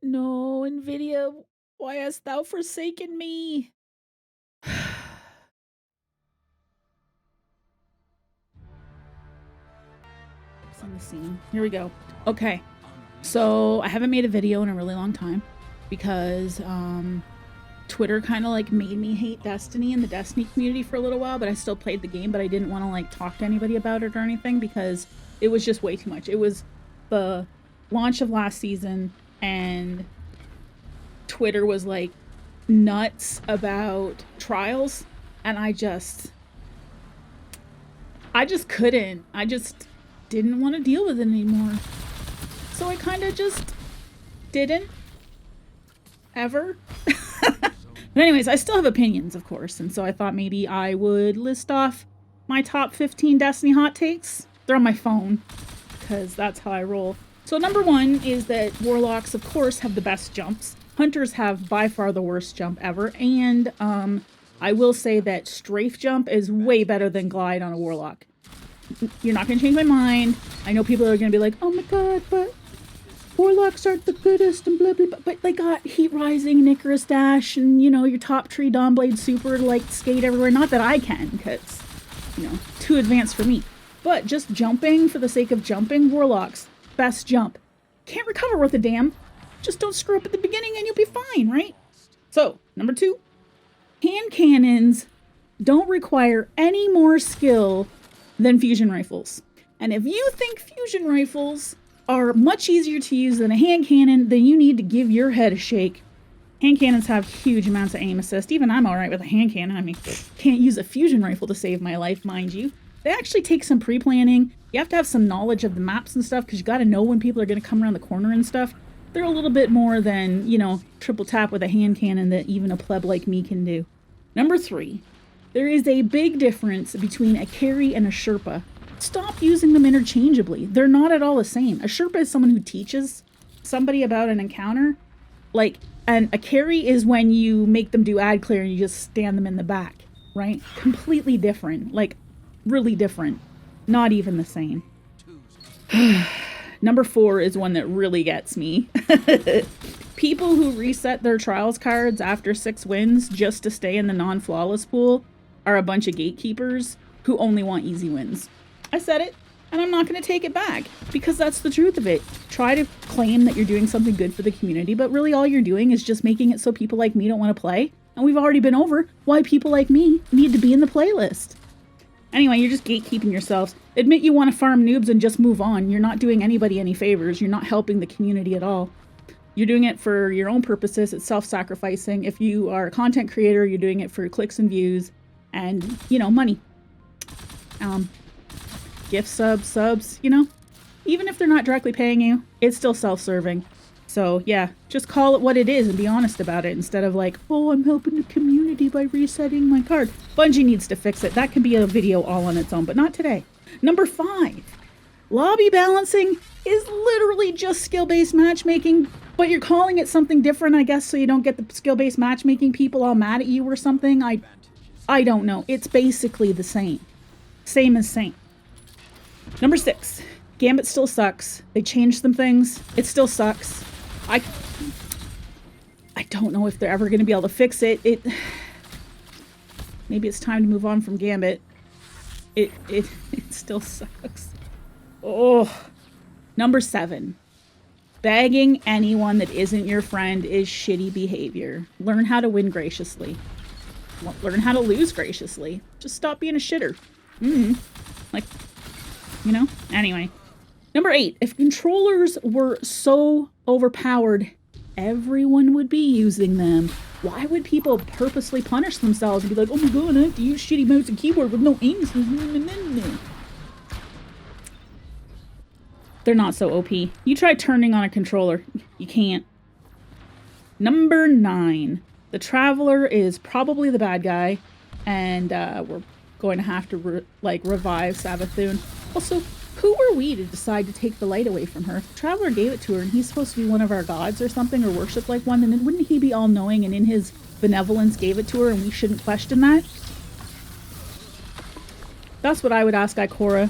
No, NVIDIA, why hast thou forsaken me? It's on the scene. Here we go. Okay. So I haven't made a video in a really long time because Twitter kind of like made me hate Destiny and the Destiny community for a little while, but I still played the game, but I didn't want to like talk to anybody about it or anything because it was just way too much. It was the launch of last season and Twitter was like nuts about trials and I just couldn't. I just didn't want to deal with it anymore. So I kind of just didn't ever. But anyways, I still have opinions, of course, and so I thought maybe I would list off my top 15 Destiny hot takes. They're on my phone because that's how I roll. So number one is that Warlocks, of course, have the best jumps. Hunters have by far the worst jump ever, and I will say that Strafe Jump is way better than Glide on a Warlock. You're not going to change my mind. I know people are going to be like, oh my god, but Warlocks aren't the goodest and blah blah blah. But they got Heat Rising and Icarus Dash and, you know, your top tree Dawnblade Super to like skate everywhere. Not that I can, because, you know, too advanced for me. But just jumping for the sake of jumping, Warlocks, best jump. Can't recover worth a damn. Just don't screw up at the beginning and you'll be fine, right? So, number two, hand cannons don't require any more skill than fusion rifles. And if you think fusion rifles are much easier to use than a hand cannon, then you need to give your head a shake. Hand cannons have huge amounts of aim assist. Even I'm alright with a hand cannon. I mean, can't use a fusion rifle to save my life, mind you. They actually take some pre-planning. You have to have some knowledge of the maps and stuff because you got to know when people are going to come around the corner and stuff. They're a little bit more than, you know, triple tap with a hand cannon that even a pleb like me can do. Number three, there is a big difference between a carry and a Sherpa. Stop using them interchangeably. They're not at all the same. A Sherpa is someone who teaches somebody about an encounter. And a carry is when you make them do ad clear and you just stand them in the back, right? Completely different. Like, really different. Not even the same. Number four is one that really gets me. People who reset their trials cards after 6 wins just to stay in the non-flawless pool are a bunch of gatekeepers who only want easy wins. I said it, and I'm not going to take it back, because that's the truth of it. Try to claim that you're doing something good for the community, but really all you're doing is just making it so people like me don't want to play, and we've already been over why people like me need to be in the playlist. Anyway, you're just gatekeeping yourselves. Admit you want to farm noobs and just move on. You're not doing anybody any favors. You're not helping the community at all. You're doing it for your own purposes. It's self-sacrificing. If you are a content creator, you're doing it for clicks and views and, you know, money. Gift subs, you know, even if they're not directly paying you, it's still self-serving. So yeah, just call it what it is and be honest about it instead of like, oh, I'm helping the community by resetting my card. Bungie needs to fix it. That can be a video all on its own, but not today. Number 5, lobby balancing is literally just skill-based matchmaking, but you're calling it something different, I guess, so you don't get the skill-based matchmaking people all mad at you or something. I don't know. It's basically the same. Same as same. Number 6, Gambit still sucks. They changed some things. It still sucks. I don't know if they're ever going to be able to fix it. Maybe it's time to move on from Gambit. It still sucks. Oh. Number 7, begging anyone that isn't your friend is shitty behavior. Learn how to win graciously. Learn how to lose graciously. Just stop being a shitter. Like, you know? Anyway. Number 8, if controllers were so overpowered, everyone would be using them. Why would people purposely punish themselves and be like, oh my god, I have to use shitty mouse and keyboard with no aim? They're not so OP. You try turning on a controller. You can't. Number 9, the Traveler is probably the bad guy, and we're going to have to revive Savathun. Also, who were we to decide to take the light away from her? If the Traveler gave it to her and he's supposed to be one of our gods or something, or worshipped like one, then wouldn't he be all-knowing and in his benevolence gave it to her and we shouldn't question that? That's what I would ask Ikora.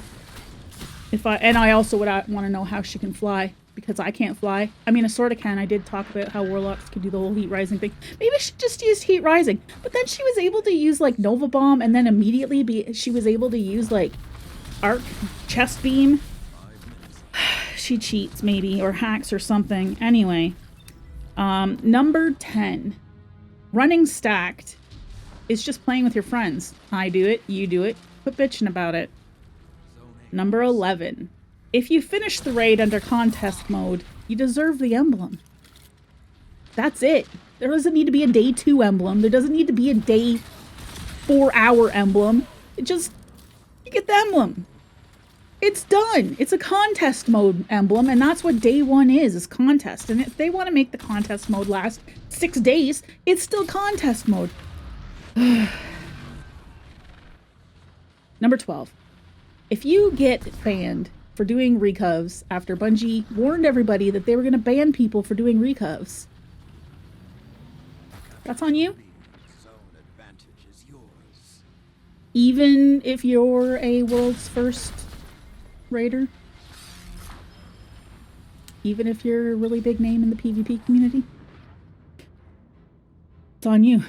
And I also would want to know how she can fly. because I can't fly. I mean, I sort of can. I did talk about how warlocks could do the whole heat rising thing. Maybe she just used heat rising, but then she was able to use like Nova Bomb, and then immediately she was able to use like arc chest beam. She cheats maybe, or hacks or something. Anyway, number 10, running stacked is just playing with your friends. I do it, you do it, quit bitching about it. Number 11, if you finish the raid under contest mode, you deserve the emblem. That's it. There doesn't need to be a day 2 emblem. There doesn't need to be a day 4-hour emblem. It just, you get the emblem. It's done. It's a contest mode emblem, and that's what day 1 is contest. And if they want to make the contest mode last 6 days, it's still contest mode. Number 12. If you get banned for doing Recovs after Bungie warned everybody that they were going to ban people for doing Recovs, that's on you. Even if you're a world's first raider, even if you're a really big name in the PvP community, it's on you.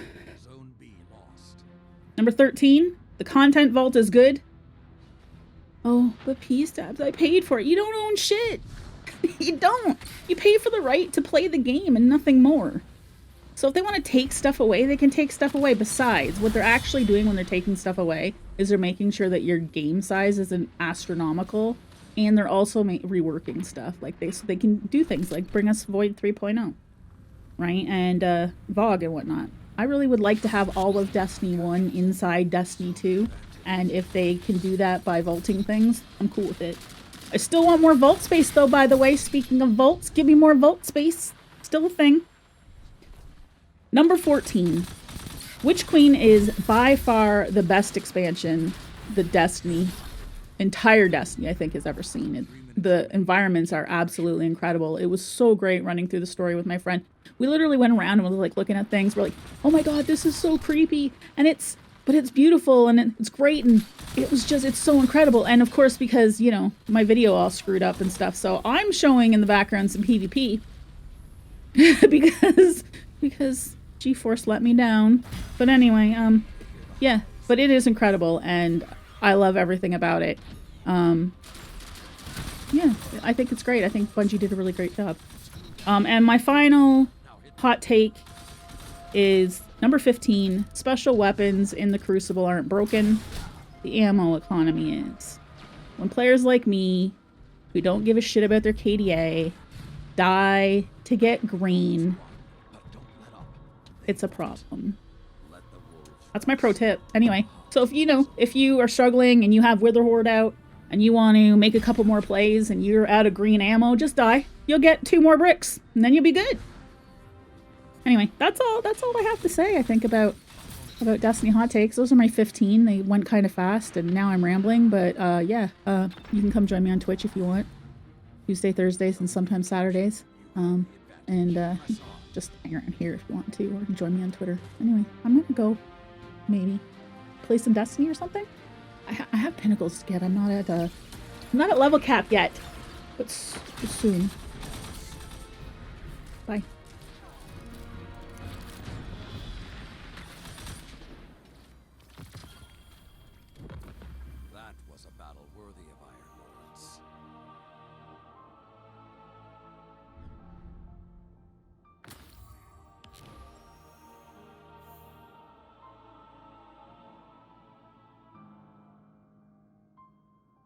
Number 13, the content vault is good. Oh, but pStabs, I paid for it. You don't own shit. You don't. You pay for the right to play the game and nothing more. So if they want to take stuff away, they can take stuff away. Besides, what they're actually doing when they're taking stuff away is they're making sure that your game size isn't astronomical, and they're also reworking stuff. Like so they can do things like bring us Void 3.0, right? And VOG and whatnot. I really would like to have all of Destiny 1 inside Destiny 2, and if they can do that by vaulting things, I'm cool with it. I still want more vault space though, by the way. Speaking of vaults, give me more vault space. Still a thing. Number 14. Witch Queen is by far the best expansion the entire Destiny, I think, has ever seen. The environments are absolutely incredible. It was so great running through the story with my friend. We literally went around and was like looking at things. We're like, oh my god, this is so creepy. But it's beautiful and it's great, and it's so incredible. And of course, because, you know, my video all screwed up and stuff, so I'm showing in the background some PvP because GeForce let me down. But anyway, yeah, but it is incredible and I love everything about it. Yeah, I think it's great. I think Bungie did a really great job. And my final hot take is number 15. Special weapons in the Crucible aren't broken. The ammo economy is. When players like me, who don't give a shit about their KDA, die to get green, it's a problem. That's my pro tip. Anyway, so if you are struggling and you have Wither Horde out and you want to make a couple more plays and you're out of green ammo, just die. You'll get 2 more bricks and then you'll be good. Anyway, that's all I have to say, I think, about Destiny hot takes. Those are my 15. They went kind of fast and now I'm rambling, but yeah, you can come join me on Twitch if you want. Tuesday, Thursdays, and sometimes Saturdays. And just hang around here if you want to, or join me on Twitter. Anyway, I'm gonna go maybe play some Destiny or something. I have pinnacles to get. I'm not at level cap yet, but soon. Bye.